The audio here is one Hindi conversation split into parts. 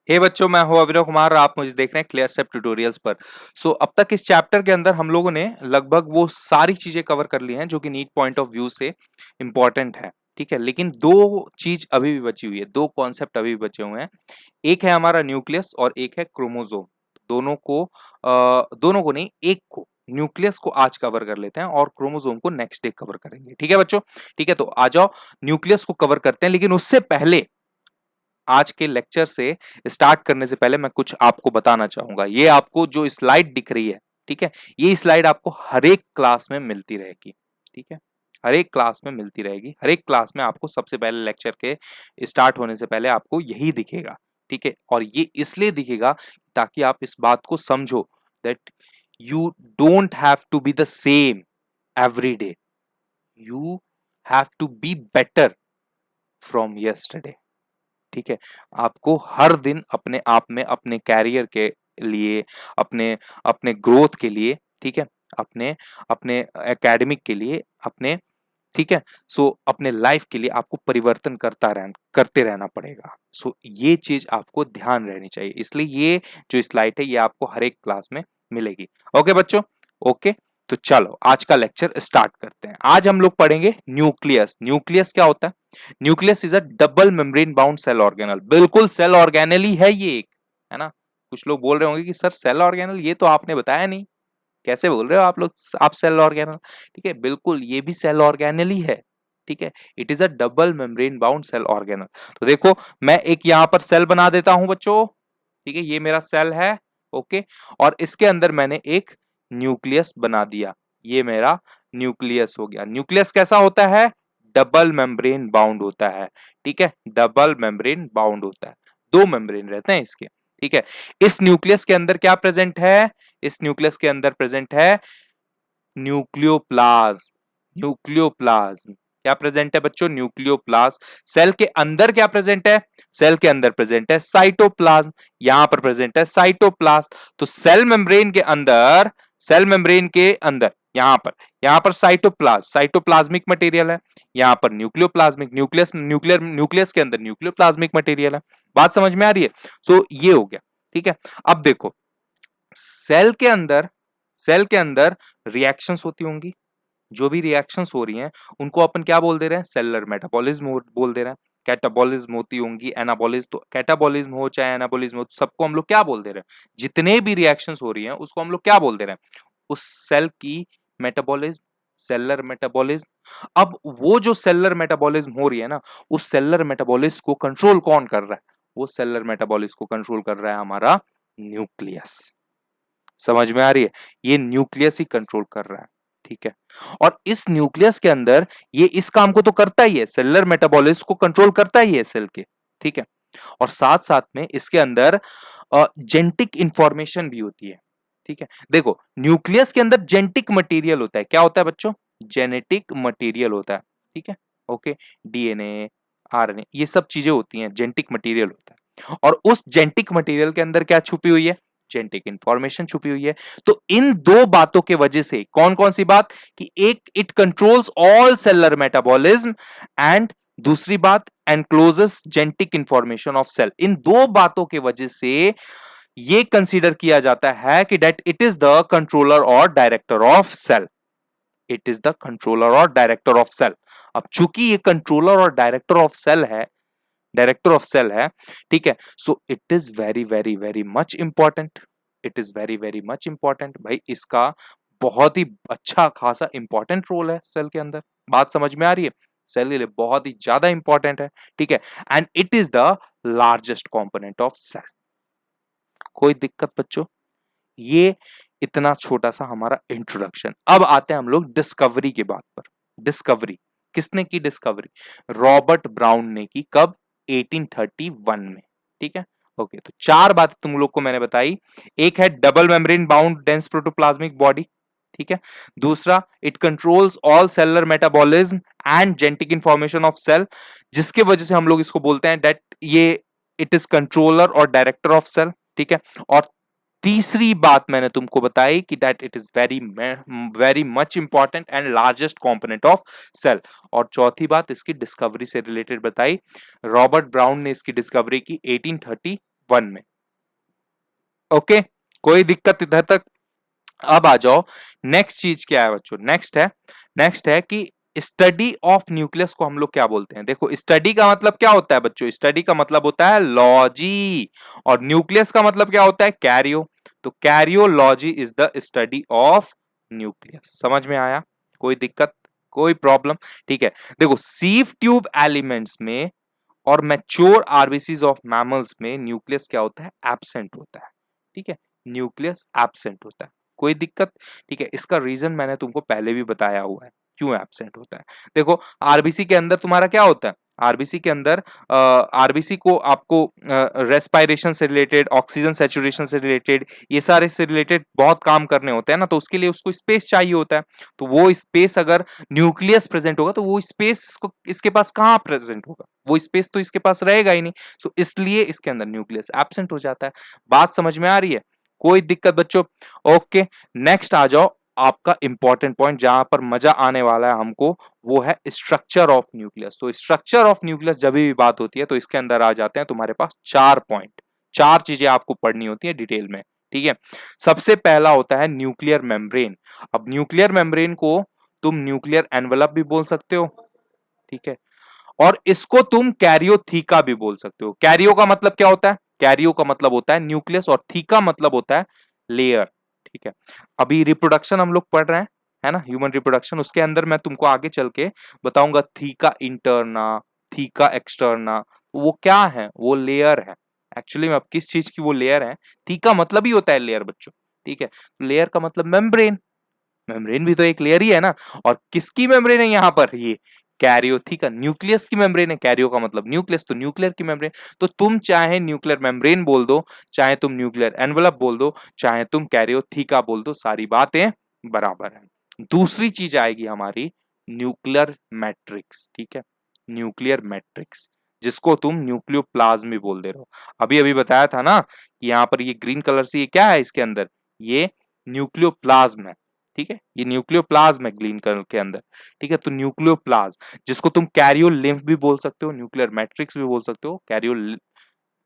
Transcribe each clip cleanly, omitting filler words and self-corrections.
हे बच्चों, मैं हूं अविनाश कुमार और आप मुझे देख रहे हैं क्लियर स्टेप ट्यूटोरियल्स पर। अब तक इस चैप्टर के अंदर हम लोगों ने लगभग वो सारी चीजें कवर कर ली हैं जो कि नीट पॉइंट ऑफ व्यू से इंपॉर्टेंट है। ठीक है, लेकिन दो चीज अभी भी बची हुई है, दो कॉन्सेप्ट अभी भी बचे हुए हैं। एक है हमारा न्यूक्लियस और एक है क्रोमोसोम। दोनों को नहीं, एक को, न्यूक्लियस को आज कवर कर लेते हैं और क्रोमोसोम को नेक्स्ट डे कवर करेंगे। ठीक है बच्चों, ठीक है, तो आ जाओ न्यूक्लियस को कवर करते हैं। लेकिन उससे पहले, आज के लेक्चर से स्टार्ट करने से पहले मैं कुछ आपको बताना चाहूंगा। ये आपको जो स्लाइड दिख रही है, ठीक है, ये स्लाइड आपको हर एक क्लास में मिलती रहेगी। ठीक है, हर एक क्लास में मिलती रहेगी। हर एक क्लास में आपको सबसे पहले लेक्चर के स्टार्ट होने से पहले आपको यही दिखेगा। ठीक है, और ये इसलिए दिखेगा ताकि आप इस बात को समझो that you don't have to be the same every day, you have to be better from yesterday. ठीक है, आपको हर दिन अपने आप में, अपने कैरियर के लिए, अपने अपने ग्रोथ के लिए, ठीक है, अपने अपने एकेडमिक के लिए, अपने, ठीक है, अपने लाइफ के लिए आपको परिवर्तन करते रहना पड़ेगा। ये चीज आपको ध्यान रहनी चाहिए, इसलिए ये जो स्लाइड है ये आपको हर एक क्लास में मिलेगी। ओके बच्चों, ओके, तो चलो आज का लेक्चर स्टार्ट करते हैं। आज हम लोग पढ़ेंगे न्यूक्लियस। न्यूक्लियस क्या होता है? Nucleus is a double membrane bound cell organelle. बिल्कुल सेल ऑर्गेनल ही है ये एक, है ना। कुछ लोग बोल रहे होंगे कि सर सेल ऑर्गेनल ये तो आपने बताया नहीं, कैसे बोल रहे हो आप लोग, आप सेल ऑर्गेनल? ठीक है, बिल्कुल ये भी सेल ऑर्गेनल ही है। ठीक है, it is a double membrane bound cell organelle. तो देखो, मैं एक यहां पर सेल बना देता हूं बच्चों। ठीक है, ये मेरा सेल है, ओके, और इसके अंदर मैंने एक न्यूक्लियस बना दिया। ये मेरा न्यूक्लियस हो गया। न्यूक्लियस कैसा होता है? डबल मेम्ब्रेन बाउंड होता है। ठीक है, डबल मेम्ब्रेन बाउंड होता है, दो मेम्ब्रेन रहते हैं इसके। ठीक है, इस न्यूक्लियस के अंदर क्या प्रेजेंट है? इस न्यूक्लियस के अंदर प्रेजेंट है न्यूक्लियोप्लाज्म। न्यूक्लियोप्लाज्म क्या प्रेजेंट है बच्चों? न्यूक्लियोप्लाज्म। सेल के अंदर क्या प्रेजेंट है? सेल के अंदर प्रेजेंट है साइटोप्लाज्म। यहां पर प्रेजेंट है साइटोप्लाज्म। तो सेल मेम्ब्रेन के अंदर, सेल मेम्ब्रेन के अंदर यहां पर साइटोप्लाज्मिक मटेरियल है, यहां पर न्यूक्लियोप्लाज्मिक, न्यूक्लियस के अंदर न्यूक्लियोप्लाज्मिक मटेरियल है। बात समझ में आ रही है? ये हो गया। ठीक है, अब देखो, सेल के अंदर सेल के अंदर रिएक्शंस होती होंगी। जो भी रिएक्शंस हो रही हैं उनको अपन क्या बोल दे रहे हैं? सेलुलर मेटाबॉलिज्म बोल दे रहे हैं। कैटाबॉलिज्म होती होंगी, एनाबॉलिज्म, तो कैटाबॉलिज्म हो चाहे एनाबॉलिज्म हो, सबको हम लोग क्या बोल दे रहे हैं? जितने भी रिएक्शंस हो रही हैं उसको हम लोग क्या बोल दे रहे हैं? उस सेल की मेटाबॉलिज्म, सेलुलर मेटाबॉलिज्म। अब वो जो सेलुलर मेटाबॉलिज्म हो रही है ना, उस सेलुलर मेटाबॉलिज्म को कंट्रोल कौन कर रहा है? वो सेलुलर मेटाबॉलिज्म को कंट्रोल कर रहा है हमारा न्यूक्लियस। समझ में आ रही है? ये न्यूक्लियस ही कंट्रोल कर रहा है। ठीक है, और इस न्यूक्लियस के अंदर ये इस काम को तो करता ही है, सेलुलर मेटाबॉलिज्म को कंट्रोल करता ही है सेल के। ठीक है, और साथ साथ में इसके अंदर जेनेटिक इंफॉर्मेशन भी होती है। ठीक है, देखो न्यूक्लियस के अंदर जेनेटिक मटेरियल होता है। क्या होता है बच्चों? जेनेटिक मटेरियल होता है। ठीक है, ओके, डीएनए, आरएनए, ये सब चीजें होती हैं, जेनेटिक मटेरियल होता है। और उस जेनेटिक मटेरियल के अंदर क्या छुपी हुई है? जेनेटिक इंफॉर्मेशन छुपी हुई है। तो इन दो बातों के वजह से, कौन कौन सी बात? कि एक, it controls all cellular metabolism, and दूसरी बात, encloses genetic information of cell. इन दो बातों के वजह से ये कंसीडर किया जाता है कि that it is the controller और director of cell. It is the controller और डायरेक्टर ऑफ सेल। अब चूंकि ये कंट्रोलर और डायरेक्टर ऑफ सेल है, ठीक है, it is very very very much important. It is very very much important भाई, इसका बहुत ही अच्छा खासा इंपॉर्टेंट रोल है सेल के अंदर। बात समझ में आ रही है? सेल के लिए बहुत ही ज्यादा इंपॉर्टेंट है। ठीक है, and it is the largest component of cell. कोई दिक्कत बच्चों? ये इतना छोटा सा हमारा इंट्रोडक्शन। अब आते हैं हम लोग डिस्कवरी की बात पर। डिस्कवरी किसने की? डिस्कवरी रॉबर्ट ब्राउन ने की। कब? 1831 में। ठीक है, ओके, तो चार बातें तुम लोग को मैंने बताई। एक है double membrane bound dense protoplasmic body. ठीक है, दूसरा, it controls all cellular metabolism and genetic information of cell, जिसके वजह से हम लोग इसको बोलते हैं दैट ये इट इज कंट्रोलर और डायरेक्टर ऑफ सेल। ठीक है, और तीसरी बात मैंने तुमको बताई कि that it is very very much important and largest component of cell. और चौथी बात इसकी डिस्कवरी से रिलेटेड बताई। रॉबर्ट ब्राउन ने इसकी डिस्कवरी की 1831 1 में। ओके, कोई दिक्कत इधर तक? अब आ जाओ, नेक्स्ट चीज क्या है बच्चों? नेक्स्ट है कि स्टडी ऑफ न्यूक्लियस को हम लोग क्या बोलते हैं? देखो, स्टडी का मतलब क्या होता है बच्चों? स्टडी का मतलब होता है लॉजी, और न्यूक्लियस का मतलब क्या होता है? कैरियो। तो karyology is the study of nucleus. समझ में आया? कोई दिक्कत, कोई प्रॉब्लम? ठीक है, देखो, सीव ट्यूब एलिमेंट्स में और मैच्योर आरबीसीज ऑफ मैमल्स में न्यूक्लियस क्या होता है? एब्सेंट होता है। ठीक है, न्यूक्लियस एब्सेंट होता है। कोई दिक्कत? ठीक है, इसका रीजन मैंने तुमको पहले भी बताया हुआ है क्यों एब्सेंट होता है। देखो, आरबीसी के अंदर तुम्हारा क्या होता है? आरबीसी के अंदर आरबीसी को आपको रेस्पायरेशन से रिलेटेड, ऑक्सीजन सेचुरेशन से रिलेटेड, ये सारे से रिलेटेड बहुत काम करने होते हैं ना, तो उसके लिए उसको स्पेस चाहिए होता है। तो वो स्पेस अगर न्यूक्लियस प्रेजेंट होगा तो वो स्पेस को इसके पास कहाँ प्रेजेंट होगा? वो स्पेस तो इसके पास रहेगा ही नहीं। सो इसलिए इसके अंदर न्यूक्लियस एब्सेंट हो जाता है। बात समझ में आ रही है? कोई दिक्कत बच्चों? ओके, नेक्स्ट आ जाओ, आपका इंपॉर्टेंट पॉइंट जहां पर मजा आने वाला है हमको, वो है स्ट्रक्चर ऑफ न्यूक्लियस। तो स्ट्रक्चर ऑफ न्यूक्लियस जब भी बात होती है तो इसके अंदर आ जाते हैं तुम्हारे पास 4 पॉइंट। 4 चीजें आपको पढ़नी होती है डिटेल में। ठीक है, सबसे पहला होता है न्यूक्लियर मेम्ब्रेन। अब न्यूक्लियर मेम्ब्रेन को तुम न्यूक्लियर एनवेलप भी बोल सकते हो। ठीक है, और इसको तुम कैरियोथीका भी बोल सकते हो। कैरियो का मतलब क्या होता है? कैरियो का मतलब होता है न्यूक्लियस, और थीका मतलब होता है लेयर। ठीक है, अभी रिप्रोडक्शन हम लोग पढ़ रहे हैं, है ना, ह्यूमन रिप्रोडक्शन। उसके अंदर मैं तुमको आगे चल के बताऊंगा थीका इंटरना, थीका एक्सटर्ना। वो क्या है? वो लेयर है। एक्चुअली में अब किस चीज की वो लेयर है? थीका मतलब ही होता है लेयर बच्चों। ठीक है, लेयर का मतलब मेम्ब्रेन। मेम्ब्रेन भी तो एक लेयर ही है ना। और किसकी मेम्ब्रेन है यहाँ पर? ये कैरियोथीका, न्यूक्लियस की मेम्ब्रेन है। कैरियो का मतलब न्यूक्लियस, तो न्यूक्लियर की मेम्ब्रेन। तो तुम चाहे न्यूक्लियर मेम्ब्रेन बोल दो, चाहे तुम न्यूक्लियर एनवलप बोल दो, चाहे तुम कैरियोथीका बोल दो, सारी बातें बराबर है। दूसरी चीज आएगी हमारी न्यूक्लियर मैट्रिक्स। ठीक है, न्यूक्लियर मैट्रिक्स, जिसको तुम न्यूक्लियोप्लाज्म भी बोल दे रहे हो। अभी अभी बताया था ना कि यहाँ पर ये ग्रीन कलर से ये क्या है इसके अंदर? ये न्यूक्लियोप्लाज्म है। ठीक है, ये न्यूक्लियोप्लाज्म है ग्रीन कलर के अंदर। ठीक है, तो न्यूक्लियोप्लाज्म, जिसको तुम कैरियोलिम्फ भी बोल सकते हो, न्यूक्लियर मैट्रिक्स भी बोल सकते हो, कैरियो,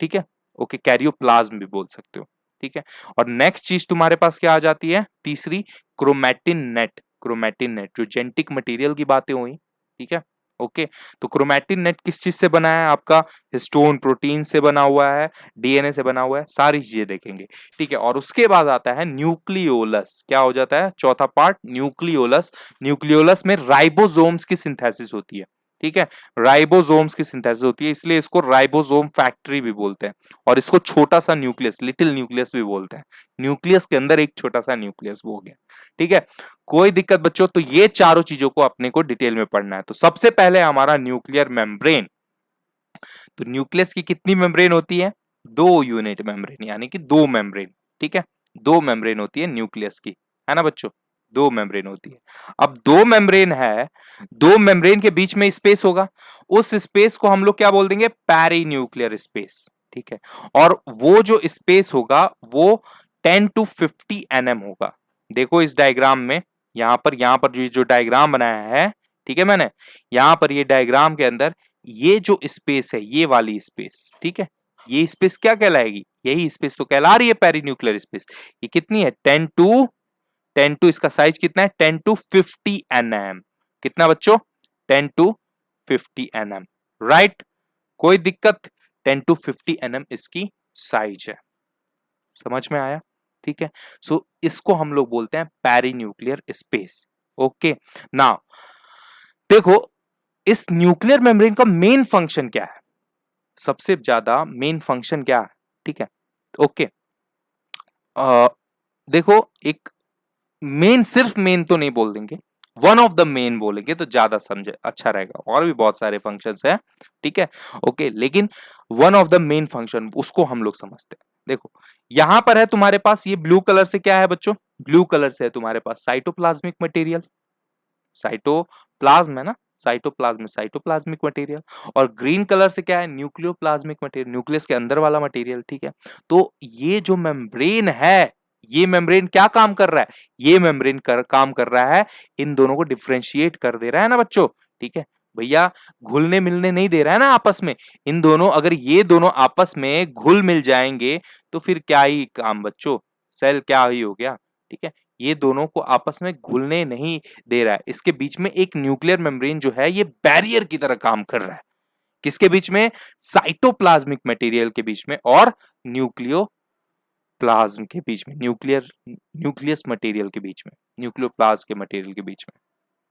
ठीक है, ओके, कैरियोप्लाज्म भी बोल सकते हो। ठीक है, और नेक्स्ट चीज तुम्हारे पास क्या आ जाती है? तीसरी, क्रोमैटिन नेट। क्रोमैटिन नेट, जो जेनेटिक मटेरियल की बातें हुई। ठीक है, ओके, तो क्रोमैटिन नेट किस चीज से बना है आपका? हिस्टोन प्रोटीन से बना हुआ है, डीएनए से बना हुआ है, सारी चीजें देखेंगे। ठीक है, और उसके बाद आता है न्यूक्लियोलस। क्या हो जाता है चौथा पार्ट? न्यूक्लियोलस। न्यूक्लियोलस में राइबोसोम्स की सिंथेसिस होती है। ठीक है, राइबोसोम्स की सिंथेसिस होती है, इसलिए इसको राइबोसोम फैक्ट्री भी बोलते हैं। और इसको छोटा सा न्यूक्लियस, लिटिल न्यूक्लियस भी बोलते हैं। न्यूक्लियस के अंदर एक छोटा सा न्यूक्लियस हो गया। ठीक है, कोई दिक्कत बच्चों? तो ये चारों चीजों को अपने को डिटेल में पढ़ना है। तो सबसे पहले हमारा न्यूक्लियर मेम्ब्रेन। तो न्यूक्लियस की कितनी मेम्ब्रेन होती है? 2 यूनिट मेम्ब्रेन, यानी कि 2 मेम्ब्रेन। ठीक है, 2 मेम्ब्रेन होती है न्यूक्लियस की, है ना बच्चों? 2 मेम्ब्रेन होती है। अब 2 मेम्ब्रेन है, 2 मेम्ब्रेन के बीच में स्पेस होगा। उस स्पेस को हम लोग क्या बोल देंगे? Perinuclear space. ठीक है, और वो जो स्पेस होगा वो 10 टू 50 एनएम होगा। देखो इस डायग्राम में, यहां पर जो डायग्राम बनाया है, ठीक है, मैंने यहां पर ये डायग्राम के अंदर ये जो स्पेस है, ये वाली स्पेस, ठीक है, ये स्पेस क्या कहलाएगी? यही स्पेस तो कहला रही है पेरीन्यूक्लियर स्पेस। ये कितनी है? 10 टू इसका साइज कितना है? 10 टू 50 एनएम। कितना बच्चों? 10 टू 50 एनएम। राइट, कोई दिक्कत? 10 टू 50 एनएम इसकी साइज है। समझ में आया? ठीक है, सो इसको हम लोग बोलते हैं पेरीन्यूक्लियर स्पेस। ओके, नाउ देखो, इस न्यूक्लियर मेम्ब्रेन का मेन फंक्शन क्या है? सबसे ज्यादा मेन फंक्शन क्या है? ठीक है, ओके, देखो, एक मेन, सिर्फ मेन तो नहीं बोल देंगे, वन ऑफ द मेन बोलेंगे तो ज्यादा समझे अच्छा रहेगा। और भी बहुत सारे फंक्शंस हैं, ठीक है, ओके, लेकिन one of the main function उसको हम लोग समझते हैं। देखो, यहां पर है तुम्हारे पास, ये ब्लू कलर से क्या है बच्चों? ब्लू कलर से है तुम्हारे पास साइटोप्लाज्मिक मटेरियल। साइटोप्लाज्म है ना, साइटोप्लाज्म में साइटोप्लाज्मिक मटेरियल। और ग्रीन कलर से क्या है? न्यूक्लियोप्लाज्मिक मटेरियल, न्यूक्लियस के अंदर वाला मटेरियल। ठीक है, तो ये जो मेम्ब्रेन है, ये मेम्ब्रेन क्या काम कर रहा है? ये मेम्ब्रेन काम कर रहा है इन दोनों को डिफरेंशिएट कर दे रहा है ना बच्चों। ठीक है, भैया घुलने मिलने नहीं दे रहा है ना आपस में। इन दोनों, अगर ये दोनों आपस में घुल मिल जाएंगे तो फिर क्या ही काम बच्चों, सेल क्या ही हो गया। ठीक है, ये दोनों को आपस में घुलने नहीं दे रहा है। इसके बीच में एक न्यूक्लियर मेम्ब्रेन जो है ये बैरियर की तरह काम कर रहा है। किसके बीच में? साइटोप्लाज्मिक मटेरियल के बीच में और न्यूक्लियोप्लाज्म के बीच में, न्यूक्लियस मटेरियल के बीच में, न्यूक्लियोप्लाज्म के मटेरियल के बीच में।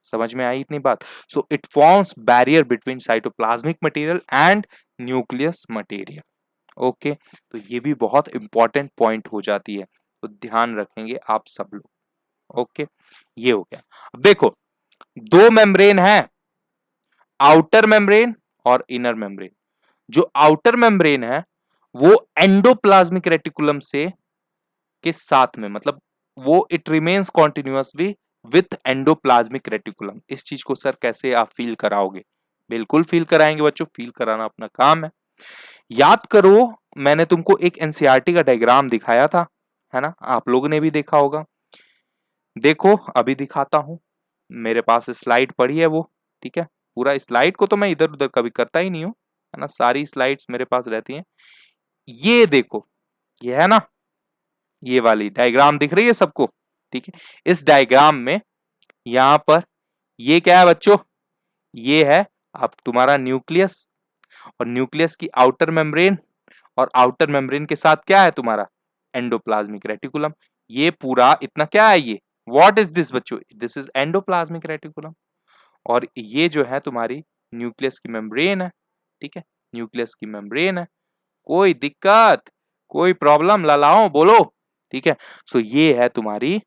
समझ में आई इतनी बात? So it forms barrier between cytoplasmic material and nucleus material. Okay, तो ये भी बहुत इंपॉर्टेंट पॉइंट हो जाती है, तो ध्यान रखेंगे आप सब लोग। ओके, ये हो गया। अब देखो, दो मेम्ब्रेन है, आउटर मेम्ब्रेन और इनर मेम्ब्रेन। जो आउटर मेम्ब्रेन है वो एंडोप्लाज्मिक रेटिकुलम से के साथ में, मतलब वो it remains continuously with endoplasmic reticulum. इस चीज को सर कैसे आप फील कराओगे? बिल्कुल फील कराएंगे बच्चों, फील कराना अपना काम है। याद करो, मैंने तुमको एक एनसीईआरटी का डायग्राम दिखाया था, है ना? आप लोगों ने भी देखा होगा। देखो अभी दिखाता हूं, मेरे पास स्लाइड पड़ी है वो। ठीक है, पूरा स्लाइड को तो मैं इधर उधर कभी करता ही नहीं हूं, है ना? सारी स्लाइड्स मेरे पास रहती हैं। ये देखो, ये है ना, ये वाली डायग्राम दिख रही है सबको? ठीक है, इस डायग्राम में यहां पर ये क्या है बच्चों? ये है अब तुम्हारा न्यूक्लियस, और न्यूक्लियस की आउटर मेम्ब्रेन, और आउटर मेम्ब्रेन के साथ क्या है तुम्हारा? Endoplasmic reticulum. ये पूरा इतना क्या है? ये व्हाट इज दिस बच्चों? This is endoplasmic reticulum. और ये जो है तुम्हारी न्यूक्लियस की मेम्ब्रेन है। ठीक है, न्यूक्लियस की मेम्ब्रेन है। कोई दिक्कत, कोई प्रॉब्लम लालाओ बोलो? ठीक है, सो ये है तुम्हारी,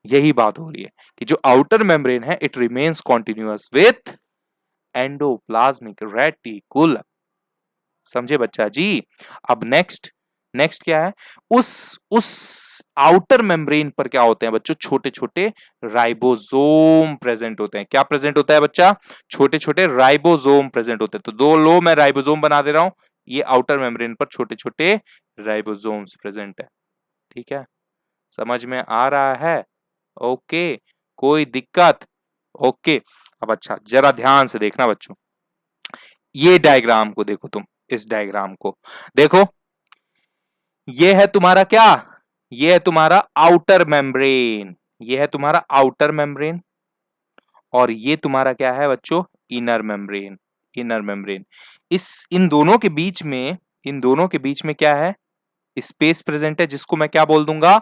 यही बात हो रही है कि जो आउटर मेम्ब्रेन है it remains continuous with endoplasmic reticulum. समझे बच्चा जी? अब नेक्स्ट, नेक्स्ट क्या है? उस आउटर मेम्ब्रेन पर क्या होते हैं बच्चों? छोटे छोटे राइबोसोम प्रेजेंट होते हैं। क्या प्रेजेंट होता है बच्चा? छोटे छोटे राइबोसोम प्रेजेंट होते हैं। तो दो लो मैं राइबोसोम बना दे रहा हूं, ये आउटर मेम्ब्रेन पर छोटे छोटे राइबोसोम्स प्रेजेंट है। ठीक है, समझ में आ रहा है? ओके, कोई दिक्कत? ओके, अब अच्छा जरा ध्यान से देखना बच्चों, ये डायग्राम को देखो तुम, इस डायग्राम को देखो। ये है तुम्हारा क्या? ये है तुम्हारा आउटर मेम्ब्रेन, ये है तुम्हारा आउटर मेम्ब्रेन, और ये तुम्हारा क्या है बच्चों? Inner membrane, inner membrane. इस इन दोनों के बीच में, इन दोनों के बीच में क्या है? स्पेस प्रेजेंट है, जिसको मैं क्या बोल दूंगा?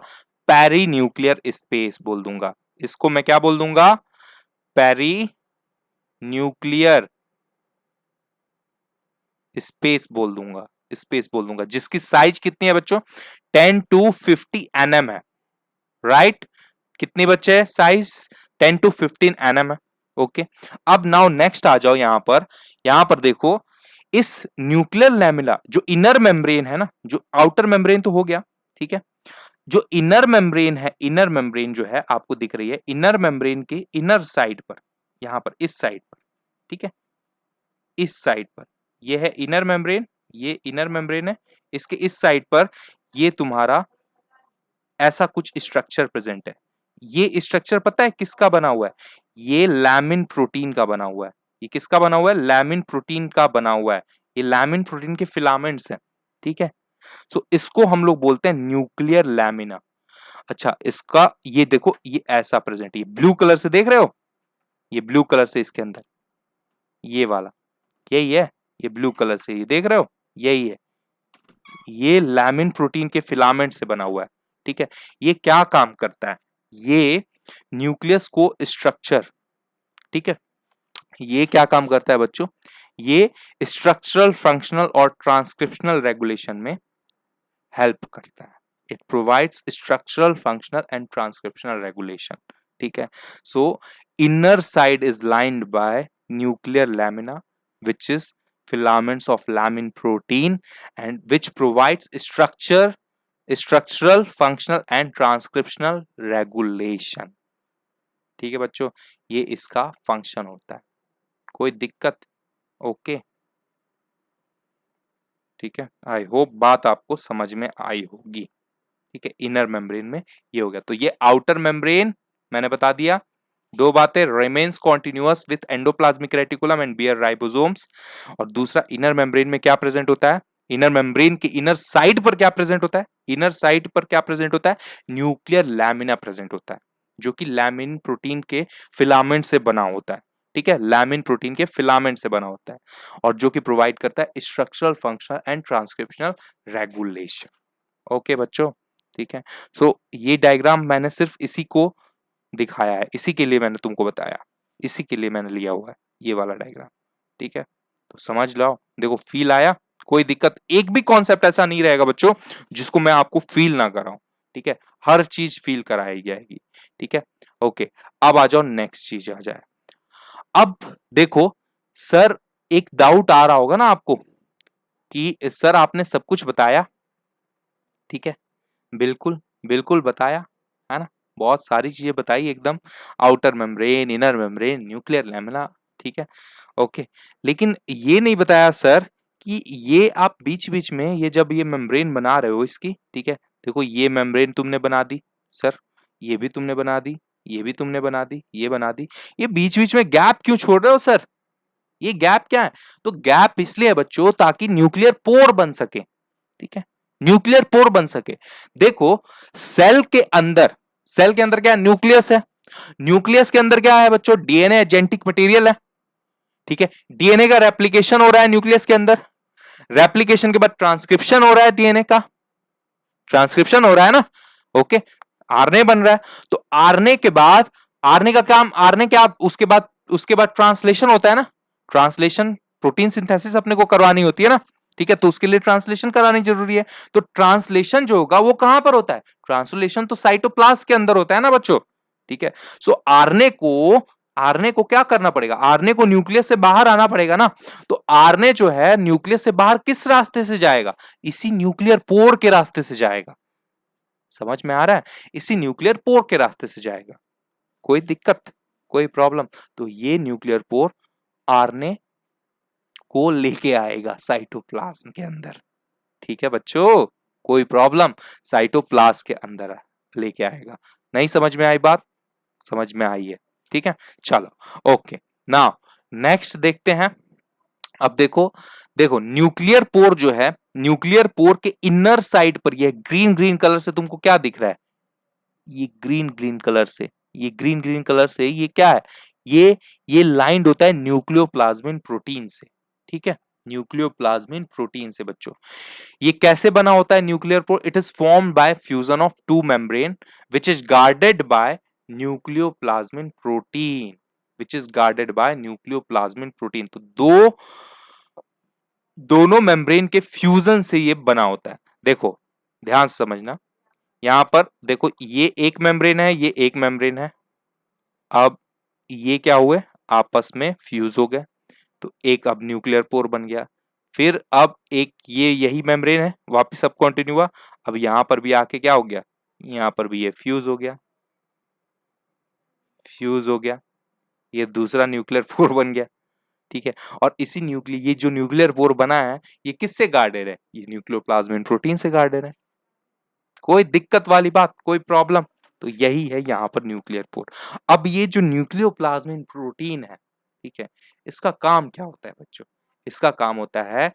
पेरी न्यूक्लियर स्पेस बोल दूंगा। इसको मैं क्या बोल दूंगा? पेरी न्यूक्लियर स्पेस बोल दूंगा, स्पेस बोल दूंगा, जिसकी साइज कितनी है बच्चों? 10 to 50 nm है। राइट, कितनी बच्चे है साइज? 10 to 15 nm है। ओके, अब नाउ नेक्स्ट आ जाओ यहां पर देखो, इस न्यूक्लियर लैमिना, जो इनर मेम्ब्रेन है ना, जो आउटर मेम्ब्रेन तो हो गया, ठीक है, जो इनर मेम्ब्रेन है, इनर मेम्ब्रेन जो है आपको दिख रही है, इनर मेम्ब्रेन के इनर साइड पर, यहां पर इस साइड पर, ठीक है, इस साइड पर, ये है इनर मेम्ब्रेन, ये इनर मेम्ब्रेन है, इसके इस साइड पर ये तुम्हारा ऐसा कुछ स्ट्रक्चर प्रेजेंट है। ये स्ट्रक्चर पता है किसका बना हुआ है? ये लैमिन प्रोटीन का बना हुआ है। ये किसका बना हुआ है? लैमिन प्रोटीन का बना हुआ है। ये लैमिन प्रोटीन के फिलामेंट्स हैं। ठीक है, सो इसको हम लोग बोलते हैं न्यूक्लियर लैमिना। अच्छा, इसका ये देखो, ये ऐसा प्रेजेंट, ये ब्लू कलर से देख रहे हो, ये ब्लू कलर से इसके अंदर ये वाला, यही है, ये ब्लू कलर से ये देख रहे हो, यही है, ये लैमिन प्रोटीन के फिलामेंट से बना हुआ है। ठीक है, ये क्या काम करता है? ये न्यूक्लियस को स्ट्रक्चर, ठीक है, ये क्या काम करता है बच्चों? ये स्ट्रक्चरल, फंक्शनल और ट्रांसक्रिप्शनल रेगुलेशन में हेल्प करता है। It provides structural, functional and transcriptional regulation. ठीक है, सो inner side is lined by nuclear lamina which is filaments of lamin protein and which provides structural, functional and transcriptional regulation। ठीक है बच्चों, ये इसका फंक्शन होता है। कोई दिक्कत? ओके, ठीक है, आई होप बात आपको समझ में आई होगी। ठीक है, इनर मेम्ब्रेन में ये हो गया। तो ये आउटर मेम्ब्रेन मैंने बता दिया, दो बातें, remains continuous with endoplasmic reticulum and bear ribosomes, और दूसरा इनर मेम्ब्रेन में क्या प्रेजेंट होता है, इनर मेम्ब्रेन के इनर साइड पर क्या प्रेजेंट होता है, इनर साइड पर क्या प्रेजेंट होता है, न्यूक्लियर लैमिना प्रेजेंट होता है, जो कि लैमिन प्रोटीन के फिलामेंट से बना होता है। ठीक है, लैमिन प्रोटीन के फिलामेंट से बना होता है, और जो कि प्रोवाइड करता है structural function and transcriptional regulation. Okay बच्चों, ठीक है। सो ये डायग्राम मैंने सिर्फ इसी को दिखाया है, इसी के लिए मैंने तुमको बताया, इसी के लिए मैंने लिया हुआ है ये वाला डायग्राम। ठीक है, तो समझ लो, देखो फील आया, कोई दिक्कत, एक भी कॉन्सेप्ट ऐसा नहीं रहेगा बच्चों जिसको मैं आपको फील ना कराऊं। ठीक है, हर चीज फील कराई जाएगी। ठीक है, ओके। अब आ जाओ, नेक्स्ट चीज आ जाए। अब देखो सर, एक डाउट आ रहा होगा ना आपको कि सर आपने सब कुछ बताया, ठीक है, बिल्कुल बिल्कुल बताया, है ना, बहुत सारी चीजें बताई एकदम, outer membrane, inner membrane, nuclear lamina. ठीक है, ओके। लेकिन ये नहीं बताया सर कि ये आप बीच बीच में ये जब ये मेम्ब्रेन बना रहे हो इसकी, ठीक है, देखो ये मेम्ब्रेन तुमने बना दी सर, ये भी तुमने बना दी, ये भी तुमने बना दी, ये बना दी, ये बीच बीच में गैप क्यों छोड़ रहे हो सर, ये गैप क्या है, तो गैप इसलिए है बच्चों ताकि न्यूक्लियर पोर बन सके। ठीक है, न्यूक्लियर पोर बन सके। देखो सेल के अंदर, सेल के अंदर क्या है, न्यूक्लियस है, न्यूक्लियस के अंदर क्या है बच्चों, डीएनए जेनेटिक मटेरियल है। ठीक है, डीएनए का रेप्लिकेशन हो रहा है न्यूक्लियस के अंदर, रेप्लिकेशन के बाद ट्रांसक्रिप्शन हो रहा है डीएनए का, ट्रांसक्रिप्शन हो रहा है ना, ओके, आरएनए बन रहा है, तो आरएनए के बाद, आरएनए का काम, आरएनए क्या, उसके बाद ट्रांसलेशन होता है ना, ट्रांसलेशन, प्रोटीन सिंथेसिस अपने को करवानी होती है ना, ठीक है, तो उसके लिए ट्रांसलेशन करानी जरूरी है, तो ट्रांसलेशन जो होगा वो कहां पर होता है, ट्रांसलेशन तो साइटोप्लाज्म के अंदर होता है ना बच्चों। ठीक है, सो आरएनए को क्या करना पड़ेगा, आरएनए को न्यूक्लियस से बाहर आना पड़ेगा ना, तो आरएनए जो है न्यूक्लियस से बाहर किस रास्ते से जाएगा, इसी न्यूक्लियर पोर के रास्ते से जाएगा। समझ में आ रहा है, इसी न्यूक्लियर पोर के रास्ते से जाएगा। कोई दिक्कत, कोई प्रॉब्लम, तो ये न्यूक्लियर पोर आरएनए को लेके आएगा साइटोप्लाज्म के अंदर। ठीक है बच्चों, कोई प्रॉब्लम, साइटोप्लाज्म के अंदर लेके आएगा। नहीं समझ में आई बात, समझ में आई है, ठीक है, चलो ओके। नाउ नेक्स्ट देखते हैं। अब देखो, देखो न्यूक्लियर पोर जो है, न्यूक्लियर पोर के इनर साइड पर यह ग्रीन ग्रीन कलर से तुमको क्या दिख रहा है, ये ग्रीन ग्रीन कलर से, ये ग्रीन ग्रीन कलर से ये क्या है, ये लाइंड होता है न्यूक्लियोप्लाज्मिन प्रोटीन से। ठीक है, न्यूक्लियोप्लाज्मिन प्रोटीन से बच्चों। ये कैसे बना होता है nuclear pore, it is formed by fusion of two membrane which is guarded by nucleoplasmin protein, which is guarded by nucleoplasmin protein. तो दोनों मेम्ब्रेन के फ्यूजन से ये बना होता है। देखो ध्यान से समझना, यहां पर देखो ये एक मेम्ब्रेन है, ये एक मेम्ब्रेन है, अब ये क्या हुए, आपस में फ्यूज हो गए, तो एक अब न्यूक्लियर पोर बन गया। फिर अब एक ये यही मेम्ब्रेन है, वापिस अब कंटिन्यू हुआ, अब यहां पर भी आके क्या हो गया, यहां पर भी ये फ्यूज हो गया, फ्यूज हो गया, ये दूसरा न्यूक्लियर पोर बन गया। ठीक है, और इसी न्यूक्लियर, ये जो न्यूक्लियर पोर बना है ये किससे गार्डेड है, ये न्यूक्लियोप्लाज्मिन प्रोटीन से गार्डेड है। कोई दिक्कत वाली बात, कोई प्रॉब्लम, तो यही है यहां पर न्यूक्लियर पोर। अब ये जो न्यूक्लियोप्लाज्मिन प्रोटीन है, ठीक है, इसका काम क्या होता है बच्चों, इसका काम होता है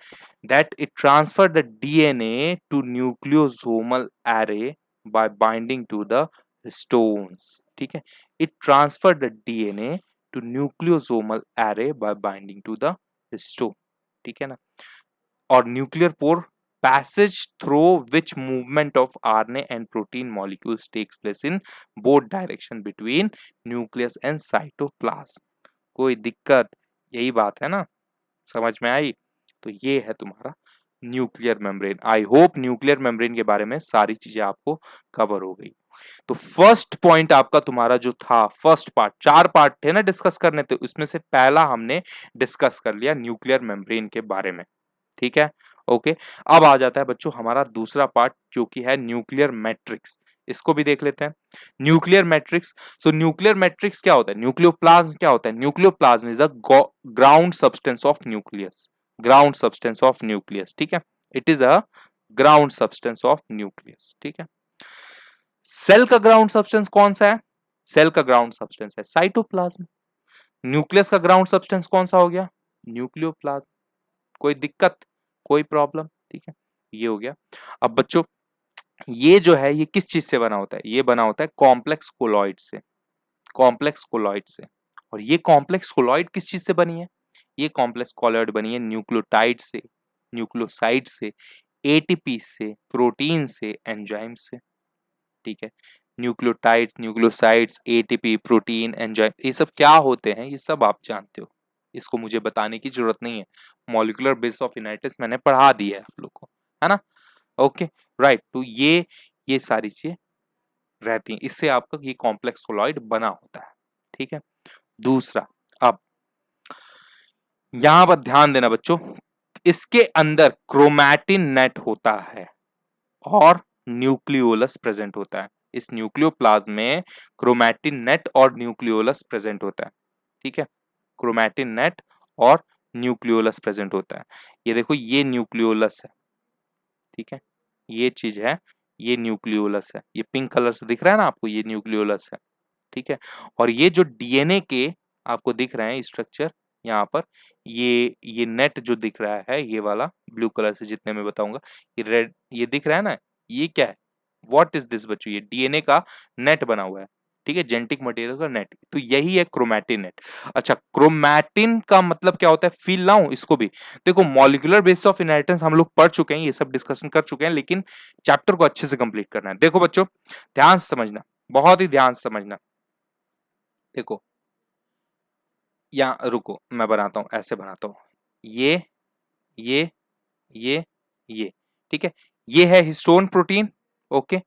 that it transfer the DNA to nucleosomal array by binding to the histones. ठीक है, it transfer the DNA to nucleosomal array by binding to the histone. ठीक है ना, और nuclear pore passage through which movement of RNA and protein molecules takes place in both direction between nucleus and cytoplasm। कोई दिक्कत, यही बात है ना, समझ में आई। तो ये है तुम्हारा nuclear membrane. I hope nuclear membrane के बारे में सारी चीजें आपको कवर हो गई। तो फर्स्ट पॉइंट आपका तुम्हारा जो था, फर्स्ट पार्ट, 4 पार्ट थे ना डिस्कस करने, तो उसमें से पहला हमने डिस्कस कर लिया न्यूक्लियर मेम्ब्रेन के बारे में। ठीक है, ओके। अब आ जाता है बच्चों हमारा दूसरा पार्ट जो कि है न्यूक्लियर मैट्रिक्स। इसको भी देख लेते हैं, न्यूक्लियर मैट्रिक्स। सो न्यूक्लियर मैट्रिक्स क्या होता है, न्यूक्लियोप्लाज्म क्या होता है, nucleoplasm is the ground substance of nucleus, ground substance of nucleus. ठीक है, it is a ground substance of nucleus. ठीक है, सेल का ग्राउंड सब्सटेंस कौन सा है, सेल का ग्राउंड सब्सटेंस है साइटोप्लाज्म। न्यूक्लियस का ग्राउंड सब्सटेंस कौन सा हो गया? न्यूक्लियोप्लाज्म। कोई दिक्कत, कोई प्रॉब्लम? ठीक है, ये हो गया। अब बच्चों ये जो है ये किस चीज से बना होता है? ये बना होता है कॉम्प्लेक्स कोलॉइड से, कॉम्प्लेक्स कोलॉइड से। और ये कॉम्प्लेक्स कोलॉइड किस चीज से बनी है? ये कॉम्प्लेक्स कोलॉइड बनी है न्यूक्लियोटाइड से, न्यूक्लियोसाइड से, एटीपी से, प्रोटीन से, एंजाइम से। ठीक है, nucleotides, nucleosides, ATP, protein, enzyme, ये सब क्या होते हैं ये सब आप जानते हो, इसको मुझे बताने की जरूरत नहीं है। मॉलिक्यूलर बेस ऑफ इनहेरिटेंस मैंने पढ़ा दी है आप लोग को, है ना? Okay, right. तो ये सारी चीजें रहती हैं, इससे आपका ये कॉम्प्लेक्स कोलॉइड बना होता है। ठीक है, दूसरा, अब यहां पर ध्यान देना बच्चों, इसके अंदर क्रोमैटिन नेट होता है और न्यूक्लियोलस प्रेजेंट होता है। इस न्यूक्लियोप्लाज्म में क्रोमैटिन नेट और न्यूक्लियोलस प्रेजेंट होता है। ठीक है, क्रोमैटिन नेट और न्यूक्लियोलस प्रेजेंट होता है। ये देखो ये न्यूक्लियोलस है, ठीक है, ये चीज है, ये न्यूक्लियोलस है, ये पिंक कलर से दिख रहा है ना आपको, ये न्यूक्लियोलस है। ठीक है, और ये जो डीएनए के आपको दिख रहे हैं स्ट्रक्चर यहाँ पर, ये नेट जो दिख रहा है, ये वाला ब्लू कलर से जितने में बताऊंगा, ये रेड ये दिख रहा है ना, ये क्या है? व्हाट इज दिस बच्चों? ये डीएनए का नेट बना हुआ है। ठीक है, जेनेटिक मटेरियल का नेट, तो यही है क्रोमैटिन नेट। अच्छा, क्रोमैटिन का मतलब क्या होता है? फील लाऊं इसको भी? देखो मॉलिक्यूलर बेसिस ऑफ इनहेरिटेंस हम लोग पढ़ चुके हैं, ये सब डिस्कशन कर चुके हैं, लेकिन चैप्टर को अच्छे से कंप्लीट करना है। देखो बच्चों ध्यान से समझना, बहुत ही ध्यान से समझना। देखो या रुको मैं बनाता हूं, ऐसे बनाता हूं, ये ये ये ये ठीक है, ये है हिस्टोन प्रोटीन। ओके,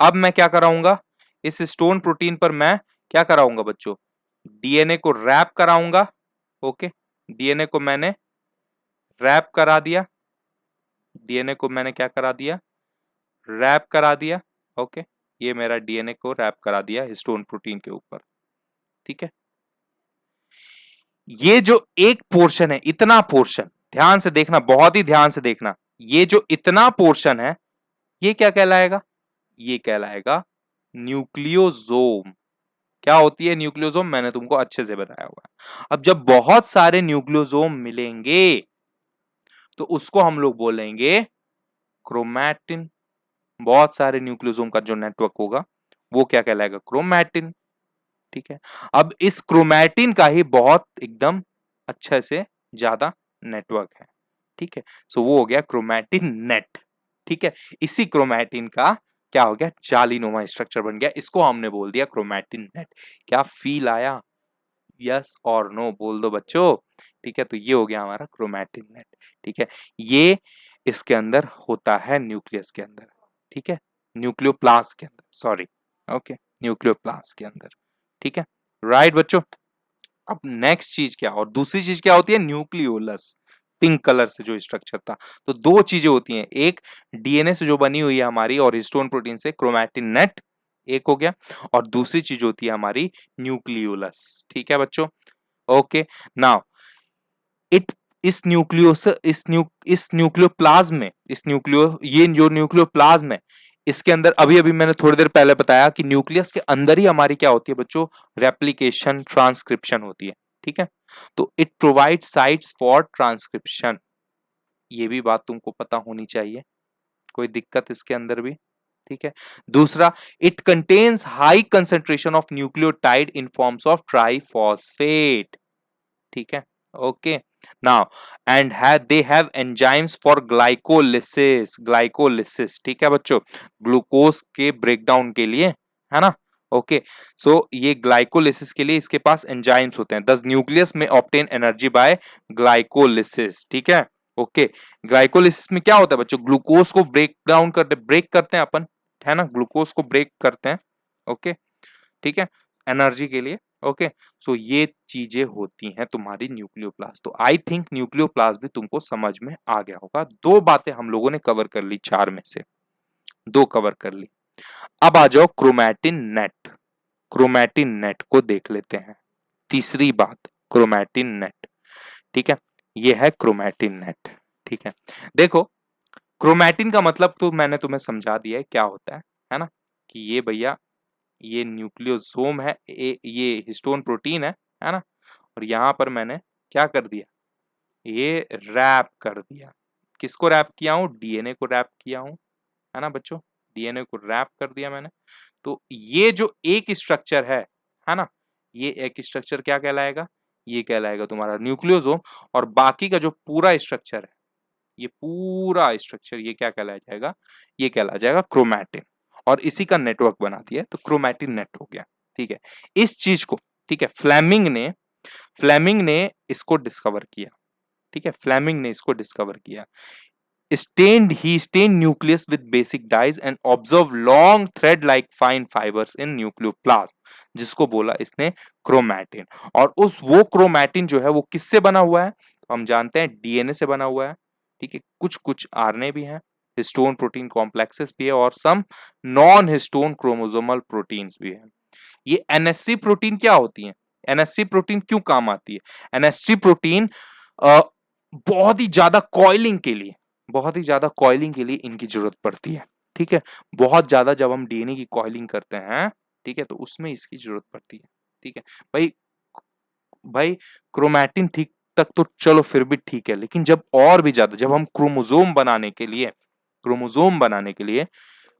अब मैं क्या कराऊंगा? इस हिस्टोन प्रोटीन पर मैं क्या कराऊंगा बच्चों? डीएनए को रैप कराऊंगा। ओके, डीएनए को मैंने रैप करा दिया, डीएनए को मैंने क्या करा दिया? रैप करा दिया। ओके, ये मेरा डीएनए को रैप करा दिया हिस्टोन प्रोटीन के ऊपर। ठीक है, ये जो एक पोर्शन है, इतना पोर्शन ध्यान से देखना, बहुत ही ध्यान से देखना, ये जो इतना पोर्शन है ये क्या कहलाएगा? ये कहलाएगा न्यूक्लियोसोम। क्या होती है न्यूक्लियोसोम? मैंने तुमको अच्छे से बताया हुआ है। अब जब बहुत सारे न्यूक्लियोसोम मिलेंगे तो उसको हम लोग बोलेंगे क्रोमैटिन। बहुत सारे न्यूक्लियोसोम का जो नेटवर्क होगा वो क्या कहलाएगा? क्रोमैटिन। ठीक है, अब इस क्रोमैटिन का ही बहुत एकदम अच्छे से ज्यादा नेटवर्क है। ठीक है, सो वो हो गया क्रोमैटिन नेट। ठीक है, इसी क्रोमैटिन का क्या हो गया? जालीनुमा स्ट्रक्चर बन गया, इसको हमने बोल दिया क्रोमैटिन नेट। क्या फील आया? यस और नो बोल दो बच्चों। ठीक है, तो ये हो गया हमारा क्रोमैटिन नेट। ठीक है, ये इसके अंदर होता है न्यूक्लियस के अंदर। ठीक है, न्यूक्लियोप्लास्ट के अंदर, सॉरी, ओके, न्यूक्लियोप्लास्ट के अंदर। ठीक है, राइट बच्चों। अब नेक्स्ट चीज क्या, और दूसरी चीज क्या होती है? न्यूक्लियोलस, पिंक कलर से जो स्ट्रक्चर था। तो दो चीजें होती हैं, एक डीएनए से जो बनी हुई है हमारी और हिस्टोन प्रोटीन से, क्रोमैटिन नेट एक हो गया, और दूसरी चीज होती है हमारी न्यूक्लियोलस। ठीक है बच्चों, ओके। नाउ इट इस न्यूक्लियोस इस न्यूक्लियोप्लाज्म में, इस न्यूक्लियो ये जो न्यूक्लियोप्लाज्म है, इसके अंदर अभी अभी मैंने थोड़ी देर पहले बताया कि न्यूक्लियस के अंदर ही हमारी क्या होती है बच्चों? रेप्लिकेशन, ट्रांसक्रिप्शन होती है। ठीक है, तो it provide sites for transcription, ये भी बात तुमको पता होनी चाहिए, कोई दिक्कत इसके अंदर भी? ठीक है, दूसरा, it contains high concentration of nucleotide in forms of triphosphate. ठीक है, okay. Now and they have enzymes for glycolysis. ठीक है बच्चों, ग्लूकोज के ब्रेकडाउन के लिए, है ना? ओके, सो ये ग्लाइकोलिसिस के लिए इसके पास एंजाइम्स होते हैं। दस न्यूक्लियस में ऑब्टेन एनर्जी बाय ग्लाइकोलिसिस। ठीक है, ओके। ग्लाइकोलिसिस में क्या होता है बच्चों? ग्लूकोज को ब्रेक करते हैं अपन, है ना? ग्लूकोज को ब्रेक करते हैं। ओके, ठीक है, एनर्जी के लिए। ओके, सो ये चीजें होती हैं तुम्हारी न्यूक्लियोप्लास्ट। तो आई थिंक न्यूक्लियोप्लास्ट भी तुमको समझ में आ गया होगा। दो बातें हम लोगों ने कवर कर ली, चार में से दो कवर कर ली। अब आ जाओ क्रोमैटिन नेट। क्रोमैटिन नेट को देख लेते हैं। तीसरी बात, क्रोमैटिन नेट। ठीक है, ये है क्रोमैटिन नेट। ठीक है, देखो क्रोमैटिन का मतलब तो मैंने तुम्हें समझा दिया है क्या होता है ना? कि ये भैया ये न्यूक्लियोसोम है, ये हिस्टोन प्रोटीन है ना। और यहाँ पर मैंने क्या कर दिया, ये रैप कर दिया। किसको रैप किया हूँ, डीएनए को रैप किया हूँ, है ना बच्चों, डीएनए को रैप कर दिया मैंने। तो ये जो एक स्ट्रक्चर है ना, ये एक स्ट्रक्चर क्या कहलाएगा, ये कहलाएगा तुम्हारा न्यूक्लियोसोम। और बाकी का जो पूरा स्ट्रक्चर है, ये पूरा स्ट्रक्चर ये क्या कहलाया जाएगा, ये कहला जाएगा क्रोमैटिन। और इसी का नेटवर्क बना दिया तो क्रोमैटिन नेट हो गया। ठीक है, इस चीज को, ठीक है, फ्लेमिंग ने इसको डिस्कवर किया। ठीक है, फ्लेमिंग ने इसको डिस्कवर किया। he stained nucleus with basic dyes and observed long thread like fine fibers in nucleoplasm, जिसको बोला इसने क्रोमैटिन। और वो क्रोमैटिन जो है वो किससे बना हुआ है, तो हम जानते हैं डीएनए से बना हुआ है। ठीक है, कुछ कुछ आरएनए भी है, हिस्टोन प्रोटीन कॉम्प्लेक्सेस भी है, और some non histone chromosomal proteins भी है। ये एनएससी प्रोटीन क्या होती है, एनएससी प्रोटीन क्यों काम आती है, एनएससी प्रोटीन बहुत ही ज्यादा कॉइलिंग के लिए, बहुत ही ज्यादा कॉइलिंग के लिए इनकी जरूरत पड़ती है। ठीक है, बहुत ज्यादा जब हम डीएनए की कॉइलिंग करते हैं, ठीक है, तो उसमें इसकी जरूरत पड़ती है। ठीक है भाई, भाई क्रोमैटिन ठीक तक तो चलो फिर भी ठीक है, लेकिन जब और भी ज्यादा, जब हम क्रोमोसोम बनाने के लिए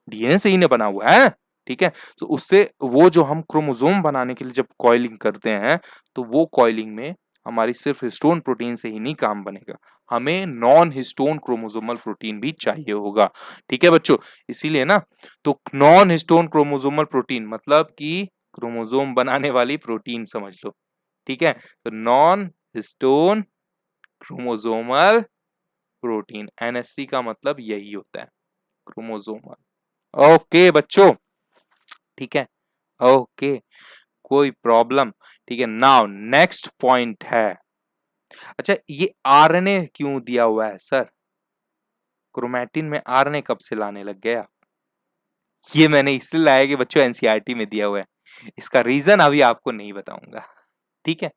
डीएनए से ही ने बना हुआ है, ठीक है, तो उससे वो जो हम क्रोमोसोम बनाने के लिए जब कॉइलिंग करते हैं, तो वो कॉइलिंग में हमारी सिर्फ हिस्टोन प्रोटीन से ही नहीं काम बनेगा, हमें नॉन हिस्टोन क्रोमोसोमल प्रोटीन भी चाहिए होगा। ठीक है बच्चों, इसीलिए ना, तो नॉन हिस्टोन क्रोमोसोमल प्रोटीन मतलब कि क्रोमोसोम बनाने वाली प्रोटीन समझ लो। ठीक है, तो non histone chromosomal protein, NSC का मतलब यही होता है, क्रोमोसोमल। ओके बच्चों, ठीक है, ओके, कोई प्रॉब्लम। ठीक है, नाउ नेक्स्ट पॉइंट है, अच्छा ये आरएनए क्यों दिया हुआ है सर, क्रोमैटिन में आरएनए कब से लाने लग गए आप? ये मैंने इसलिए लाया कि बच्चों एनसीईआरटी में दिया हुआ है, इसका रीजन अभी आपको नहीं बताऊंगा। ठीक है,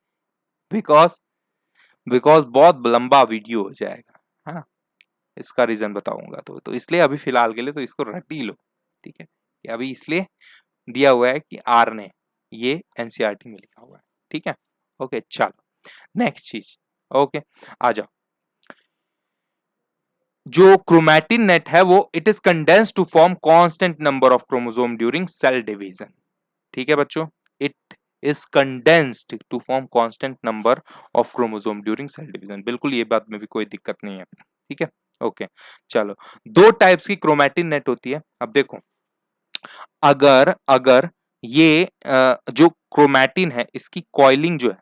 बिकॉज बिकॉज बहुत लंबा वीडियो हो जाएगा, है ना, इसका रीजन बताऊंगा तो इसलिए अभी फिलहाल के लिए तो इसको रट ही लो। ठीक है, कि अभी इसलिए दिया हुआ है कि आरएनए, ये एनसीईआरटी में लिखा हुआ है। ठीक है, ओके चलो नेक्स्ट चीज, ओके आ जाओ। जो क्रोमैटिन नेट है वो it is condensed to form constant number of chromosome during cell division. ठीक है बच्चों, it is condensed to form constant number of chromosome during cell division, बिल्कुल ये बात में भी कोई दिक्कत नहीं है। ठीक है, ओके चलो, दो टाइप्स की क्रोमैटिन नेट होती है। अब देखो, अगर अगर ये जो क्रोमैटिन है इसकी कॉइलिंग जो है,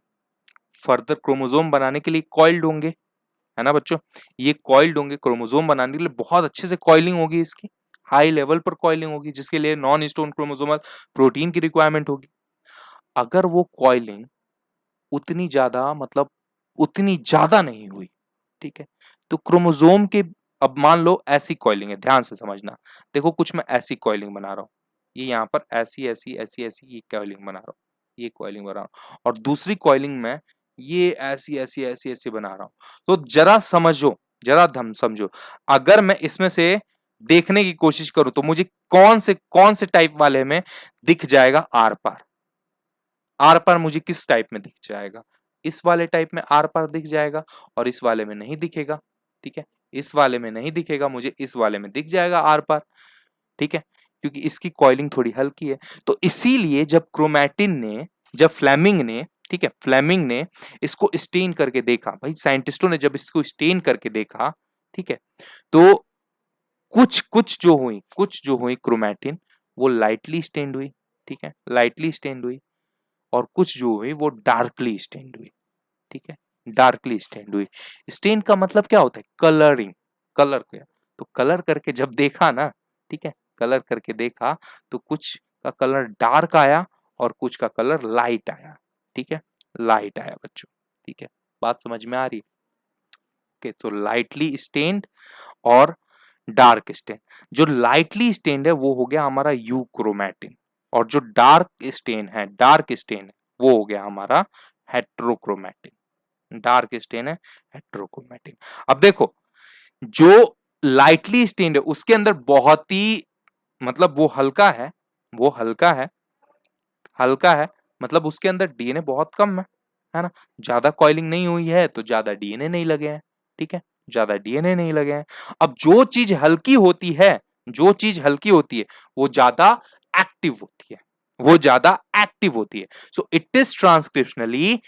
फर्दर क्रोमोसोम बनाने के लिए कॉइल्ड होंगे, है ना बच्चों, ये कॉइल्ड होंगे क्रोमोसोम बनाने के लिए, बहुत अच्छे से कॉइलिंग होगी इसकी, हाई लेवल पर कॉइलिंग होगी, जिसके लिए नॉन हिस्टोन क्रोमोसोमल प्रोटीन की रिक्वायरमेंट होगी। अगर वो कॉइलिंग उतनी ज्यादा, मतलब उतनी ज्यादा नहीं हुई, ठीक है, तो क्रोमोसोम के, अब मान लो ऐसी कॉइलिंग है, ध्यान से समझना, देखो कुछ मैं ऐसी कॉइलिंग बना रहा हूं, ये यहाँ पर ऐसी ऐसी ऐसी ऐसी ये कॉइलिंग बना रहा हूँ, ये कॉइलिंग बना रहा हूँ, और दूसरी कॉइलिंग में ये ऐसी ऐसी ऐसी ऐसी बना रहा हूं, तो जरा समझो, जरा धम समझो, अगर मैं इसमें से देखने की कोशिश करूं तो मुझे कौन से टाइप वाले में दिख जाएगा आर पार, आर पार मुझे किस टाइप में दिख जाएगा, इस वाले टाइप में आर पार दिख जाएगा, और इस वाले में नहीं दिखेगा। ठीक है, इस वाले में नहीं दिखेगा मुझे, इस वाले में दिख जाएगा आर पार। ठीक है, क्योंकि इसकी कॉइलिंग थोड़ी हल्की है। तो इसीलिए जब फ्लेमिंग ने, ठीक है, फ्लेमिंग ने इसको स्टेन करके देखा, भाई साइंटिस्टों ने जब इसको स्टेन करके देखा, ठीक है, तो कुछ जो हुई क्रोमैटिन वो लाइटली स्टेन्ड हुई, ठीक है, लाइटली स्टेन्ड हुई, और कुछ जो हुई वो डार्कली स्टेन्ड हुई। ठीक है, डार्कली स्टेन्ड हुई। स्टेन का मतलब क्या होता है, कलरिंग, कलर किया, तो कलर करके जब देखा ना, ठीक है, कलर करके देखा तो कुछ का कलर डार्क आया और कुछ का कलर लाइट आया। ठीक है, लाइट आया बच्चों। ठीक है, बात समझ में आ रही है? ओके, तो लाइटली स्टेन्ड और डार्क स्टेन, जो लाइटली स्टेन्ड है वो हो गया हमारा यू क्रोमैटिन, और जो डार्क स्टेन है वो हो गया हमारा हेट्रोक्रोमैटिन, डार्क स्टेन है हेट्रोक्रोमैटिन। अब देखो, जो लाइटली स्टेन्ड है उसके अंदर बहुत ही, मतलब वो हल्का है, वो हल्का है, हल्का है मतलब उसके अंदर डीएनए बहुत कम है ना। ज्यादा कॉइलिंग नहीं हुई है तो ज्यादा डीएनए नहीं लगे हैं, ठीक है, ज्यादा डीएनए नहीं लगे हैं। अब जो चीज हल्की होती है, जो चीज हल्की होती है वो ज्यादा एक्टिव होती है, वो ज्यादा एक्टिव होती है। So it is transcriptionally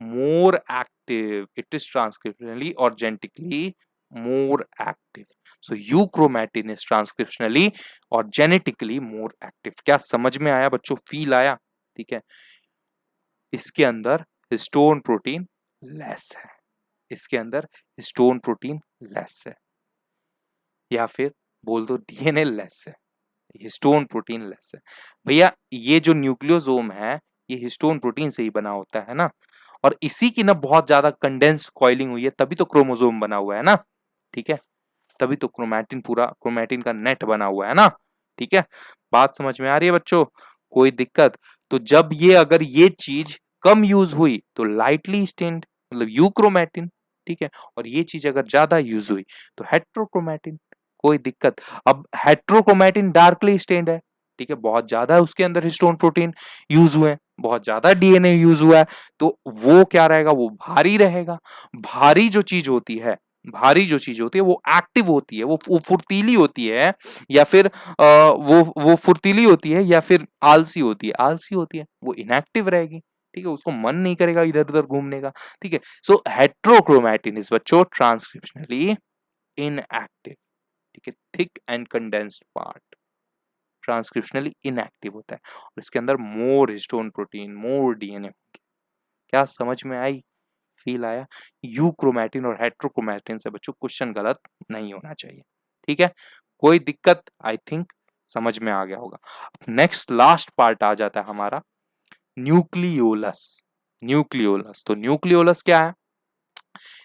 more active, it is transcriptionally or genetically more active. So euchromatin is transcriptionally और genetically more active। क्या समझ में आया बच्चों, फील आया? ठीक है, इसके अंदर हिस्टोन प्रोटीन लेस है, इसके अंदर हिस्टोन प्रोटीन लेस है, या फिर बोल दो डीएनए लेस है, हिस्टोन प्रोटीन लेस है। भैया ये जो न्यूक्लियोसोम है ये हिस्टोन प्रोटीन से ही बना होता है ना, और इसी की ना बहुत ज्यादा कंडेंस कॉइलिंग हुई है, तभी तो क्रोमोसोम बना हुआ है ना, ठीक है, तभी तो क्रोमैटिन, पूरा क्रोमैटिन का नेट बना हुआ है ना, ठीक है। बात समझ में आ रही है बच्चों? कोई दिक्कत? तो जब ये अगर ये चीज कम यूज हुई तो लाइटली स्टेन्ड मतलब यूक्रोमैटिन, ठीक है, और ये चीज अगर ज्यादा यूज हुई तो हेट्रोक्रोमैटिन। कोई दिक्कत? अब हेट्रोक्रोमैटिन डार्कली स्टेन्ड है, ठीक है, बहुत ज्यादा उसके अंदर हिस्टोन प्रोटीन यूज हुए हैं, बहुत ज्यादा डीएनए यूज हुआ है, तो वो क्या रहेगा, वो भारी रहेगा। भारी जो चीज होती है, भारी जो चीज होती है वो एक्टिव होती है, वो फुर्तीली होती है, या फिर वो फुर्तीली होती है या फिर आलसी होती है, आलसी होती है वो इनएक्टिव रहेगी, ठीक है, उसको मन नहीं करेगा इधर उधर घूमने का, ठीक है। सो हेट्रोक्रोमैटिन इज बच्चों ट्रांसक्रिप्शनली इनएक्टिव, ठीक है, thick and condensed part transcriptionally inactive होता है, और इसके अंदर मोर हिस्टोन प्रोटीन, मोर डीएनए होंगे। क्या समझ में आई, फील आया? यूक्रोमैटिन और हेट्रोक्रोमैटिन से बच्चों क्वेश्चन गलत नहीं होना चाहिए, ठीक है। कोई दिक्कत? आई थिंक समझ में आ गया होगा। नेक्स्ट लास्ट पार्ट आ जाता है हमारा न्यूक्लियोलस। न्यूक्लियोलस, तो न्यूक्लियोलस क्या है?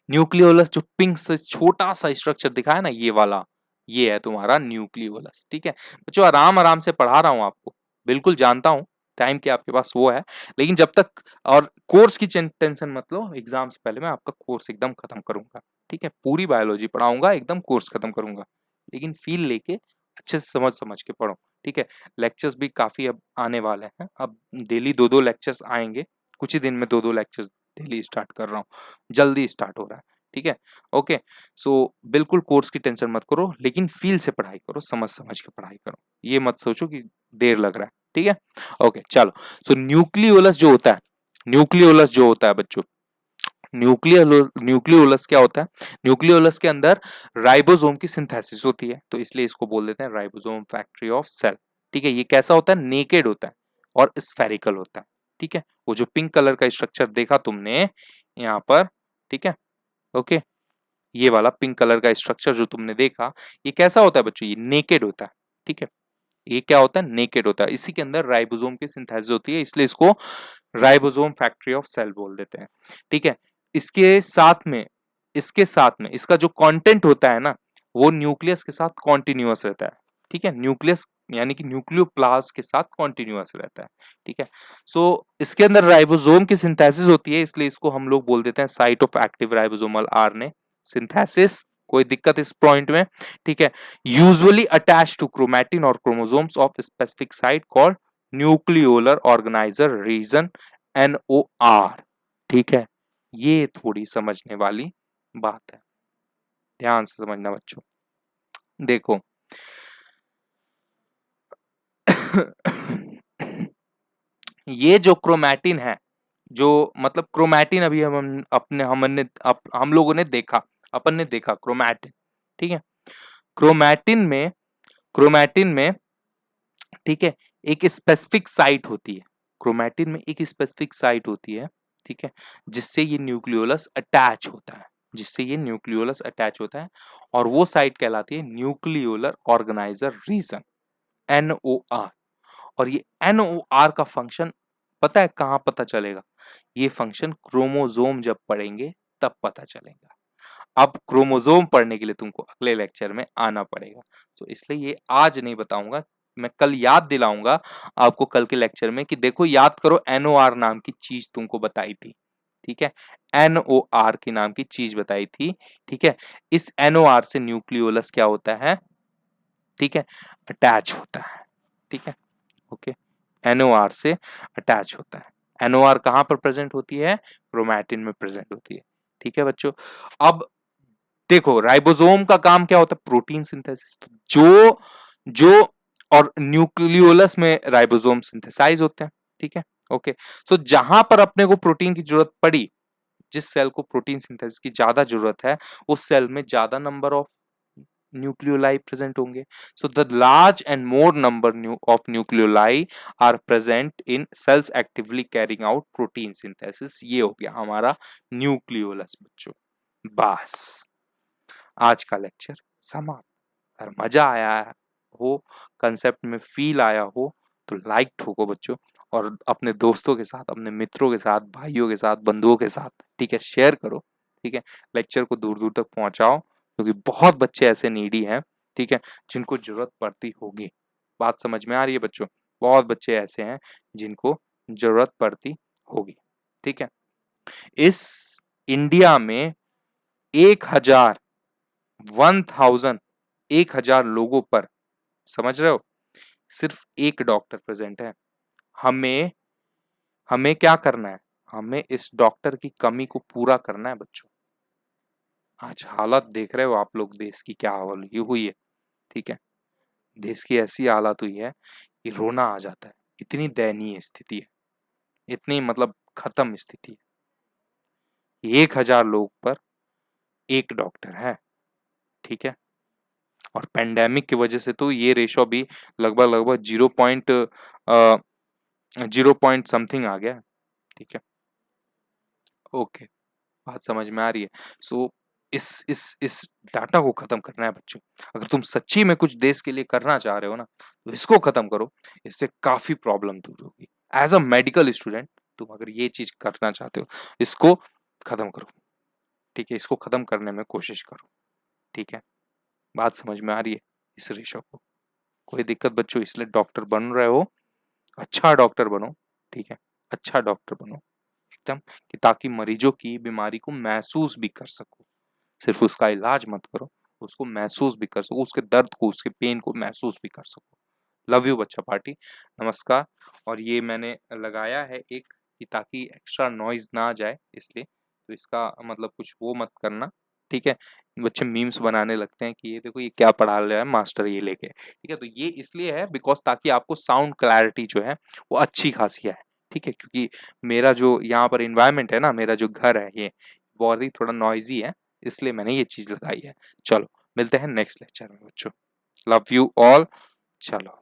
न्यूक्लियोलस जो पिंक से छोटा सा स्ट्रक्चर दिखा है ना, ये वाला, ये है तुम्हारा न्यूक्लियोलस, ठीक है। बच्चों आराम आराम से पढ़ा रहा हूं आपको, बिल्कुल जानता हूं टाइम की आपके पास वो है, लेकिन जब तक, और कोर्स की टेंशन मत लो, एग्जाम से पहले मैं आपका कोर्स एकदम खत्म करूंगा, ठीक है, पूरी बायोलॉजी पढ़ाऊंगा, एकदम कोर्स खत्म करूंगा, लेकिन फील लेके अच्छे से समझ समझ के पढ़ो, ठीक है। लेक्चर्स भी काफी अब आने वाले हैं, अब डेली दो दो लेक्चर्स आएंगे, कुछ ही दिन में दो दो लेक्चर्स डेली स्टार्ट कर रहा हूँ, जल्दी स्टार्ट हो रहा है, ठीक है। ओके, सो बिल्कुल कोर्स की टेंशन मत करो, लेकिन फील से पढ़ाई करो, समझ समझ के पढ़ाई करो, ये मत सोचो कि देर लग रहा है, ठीक है। ओके चलो, सो न्यूक्लियोलस जो होता है, न्यूक्लियोलस जो होता है बच्चों, न्यूक्लियोलस क्या होता है? न्यूक्लियोलस के अंदर राइबोसोम की सिंथेसिस होती है, तो इसलिए इसको बोल देते हैं राइबोसोम फैक्ट्री ऑफ सेल, ठीक है। ये कैसा होता है? नेकेड होता है और स्फेरिकल होता है, ठीक है। वो जो पिंक कलर का स्ट्रक्चर देखा तुमने यहाँ पर, ठीक है, ओके, ये वाला पिंक कलर का स्ट्रक्चर जो तुमने देखा, ये कैसा होता है बच्चों? ये नेकेड होता है, ठीक है। ये क्या होता है? नेकेड होता है, इसी के अंदर राइबोसोम की सिंथेसिस होती है, इसलिए इसको राइबोसोम फैक्ट्री ऑफ सेल बोल देते हैं, ठीक है। इसके साथ में, इसके साथ में इसका जो कंटेंट होता है ना, वो न्यूक्लियस के साथ कॉन्टिन्यूअस रहता है, ठीक है। न्यूक्लियस यानी कि न्यूक्लियोप्लास्ट के साथ कॉन्टिन्यूअस रहता है, ठीक है। सो इसके अंदर राइबोसोम की सिंथेसिस होती है, इसलिए इसको हम लोग बोल देते हैं site of active ribosomal RNA synthesis. कोई दिक्कत इस पॉइंट में? ठीक है। यूजुअली अटैच टू क्रोमैटिन और chromosomes of specific site called nucleolar organizer region, NOR, ठीक है। ये थोड़ी समझने वाली बात है, ध्यान से समझना बच्चों। देखो ये जो क्रोमैटिन है, जो मतलब क्रोमैटिन अभी हम लोगों ने देखा, अपन ने देखा क्रोमैटिन, ठीक है। क्रोमैटिन में, क्रोमैटिन में, ठीक है, एक स्पेसिफिक साइट होती है, क्रोमैटिन में एक स्पेसिफिक साइट होती है, ठीक है, जिससे ये न्यूक्लियोलस अटैच होता है, जिससे ये न्यूक्लियोलस अटैच होता है, और वो साइट कहलाती है न्यूक्लियोलर ऑर्गेनाइजर रीजन, NOR। और ये NOR का फंक्शन पता है कहाँ पता चलेगा? ये फंक्शन क्रोमोसोम जब पढ़ेंगे तब पता चलेगा। अब क्रोमोसोम पढ़ने के लिए तुमको अगले लेक्चर में आना पड़ेगा, तो इसलिए ये आज नहीं बताऊंगा, मैं कल याद दिलाऊंगा आपको कल के लेक्चर में कि देखो याद करो NOR नाम की चीज तुमको बताई थी, ठीक है। NOR की नाम की चीज बताई थी, ठीक है। इस NOR से न्यूक्लियोलस क्या होता है? ठीक है, अटैच होता है, ठीक है, ओके। NOR से अटैच होता है। NOR कहाँ पर प्रेजेंट होती है? क्रोमैटिन में प्रेजेंट होती है। ठीक है बच्चों। अब देखो राइबोसोम का काम क्या होता है? Protein synthesis. जो जो और न्यूक्लियोलस में राइबोसोम सिंथेसाइज होते हैं। ठीक है, ओके। तो जहां पर अपने को प्रोटीन की जरूरत पड़ी, जिस सेल को प्रोटीन सिंथेसिस की ज्यादा जरूरत है, उस सेल में ज्यादा नंबर ऑफ nucleoli present होंगे. So the large and more number of nucleoli are present in cells actively carrying out protein synthesis. ये हो गया हमारा न्यूक्लियोलस बच्चों। बस आज का लेक्चर समाप्त। अगर मजा आया हो, कंसेप्ट में फील आया हो, तो लाइक ठोको बच्चों, और अपने दोस्तों के साथ, अपने मित्रों के साथ, भाइयों के साथ, बंधुओं के साथ, ठीक है, शेयर करो। ठीक है, लेक्चर को दूर दूर तक पहुंचाओ, क्योंकि बहुत बच्चे ऐसे नीडी हैं, ठीक है, जिनको जरूरत पड़ती होगी। बात समझ में आ रही है बच्चों? बहुत बच्चे ऐसे हैं जिनको जरूरत पड़ती होगी। ठीक है, इस इंडिया में 1000 लोगों पर, समझ रहे हो, सिर्फ एक डॉक्टर प्रेजेंट है। हमें हमें क्या करना है? हमें इस डॉक्टर की कमी को पूरा करना है बच्चों। आज हालत देख रहे हो आप लोग, देश की क्या हालत हुई है। ठीक है, देश की ऐसी हालत हुई है कि रोना आ जाता है। इतनी दयनीय स्थिति है, इतनी मतलब खत्म स्थिति है। 1000 लोग पर एक डॉक्टर है। ठीक है, और पेंडेमिक की वजह से तो ये रेशो भी लगभग 0 पॉइंट समथिंग आ गया। ठीक है, ओके, बात समझ में आ रही है? सो इस डाटा को खत्म करना है बच्चों। अगर तुम सच्ची में कुछ देश के लिए करना चाह रहे हो ना, तो इसको खत्म करो। इससे काफी प्रॉब्लम दूर होगी। एज अ मेडिकल स्टूडेंट तुम अगर ये चीज करना चाहते हो, इसको खत्म करो। ठीक है, इसको खत्म करने में कोशिश करो। ठीक है, बात समझ में आ रही है इस रेशो को? कोई दिक्कत बच्चों? इसलिए डॉक्टर बन रहे हो, अच्छा डॉक्टर बनो। ठीक है, अच्छा डॉक्टर बनो एकदम, कि ताकि मरीजों की बीमारी को महसूस भी कर सको। सिर्फ उसका इलाज मत करो, उसको महसूस भी कर सको, उसके दर्द को, उसके पेन को महसूस भी कर सको। लव यू बच्चा पार्टी, नमस्कार। और ये मैंने लगाया है एक, कि ताकि एक्स्ट्रा नॉइज ना आ जाए, इसलिए। तो इसका मतलब कुछ वो मत करना। ठीक है, बच्चे मीम्स बनाने लगते हैं कि ये देखो ये क्या पढ़ा रहा है मास्टर ये लेके। ठीक है, तो ये इसलिए है बिकॉज ताकि आपको साउंड क्लैरिटी जो है वो अच्छी खासी है। ठीक है, क्योंकि मेरा जो यहाँ पर इन्वायरमेंट है ना, मेरा जो घर है, ये बहुत ही थोड़ा नॉइजी है, इसलिए मैंने ये चीज लगाई है। चलो मिलते हैं नेक्स्ट लेक्चर में बच्चों। Love you all. चलो।